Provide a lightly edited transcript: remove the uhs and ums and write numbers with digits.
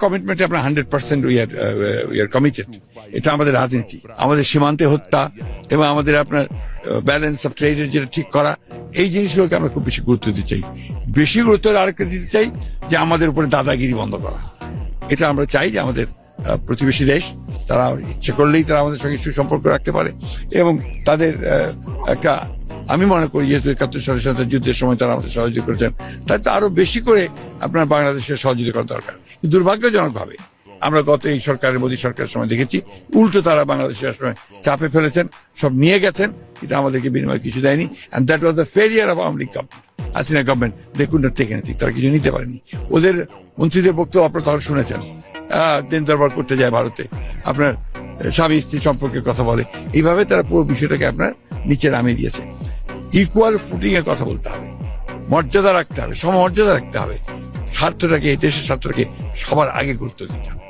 কমিটমেন্টে আমরা 100% we are committed. এটা আমাদের রাজনীতি, আমাদের সীমান্তে হত্যা এবং আমাদের আপনার ব্যালেন্স অফ ট্রেডের যেটা ঠিক করা, এই জিনিসগুলোকে আমরা খুব বেশি গুরুত্ব দিতে চাই। বেশি গুরুত্ব আরেকটা দিতে চাই যে আমাদের উপরে দাদাগিরি বন্ধ করা। এটা আমরা চাই যে আমাদের প্রতিবেশী দেশ তারা ইচ্ছে করলেই তারা আমাদের সঙ্গে সুসম্পর্ক রাখতে পারে এবং তাদের একটা, আমি মনে করি যেহেতু ৭১ সালের সাথে যুদ্ধের সময় তারা আমাদের সহযোগিতা করেছেন, তাই তো আরো বেশি করে আপনার বাংলাদেশের সহযোগিতা করা দরকার। কিন্তু দুর্ভাগ্যজনক ভাবে আমরা গত এই সরকারের, মোদী সরকারের সময় দেখেছি উল্টো তারা বাংলাদেশের সময় চাপে ফেলেছেন, সব নিয়ে গেছেন, কিন্তু আমাদেরকে বিনিময়ে কিছু দেয়নি। And that was the failure of Awami League government, Hasina government. They could not take anything, তারা কিছু নিতে পারেনি। ওদের মন্ত্রীদের বক্তব্য আপনারা তাহলে শুনেছেন, দিন দরবার করতে যায় ভারতে, আপনার স্বামী স্ত্রী সম্পর্কে কথা বলে, এইভাবে তারা পুরো বিষয়টাকে আপনার নিচে নামিয়ে দিয়েছে। ইকুয়াল ফুটিং এর কথা বলতে হবে, মর্যাদা রাখতে হবে, সমমর্যাদা রাখতে হবে, স্বার্থটাকে, দেশের স্বার্থটাকে সবার আগে গুরুত্ব দিতে হবে।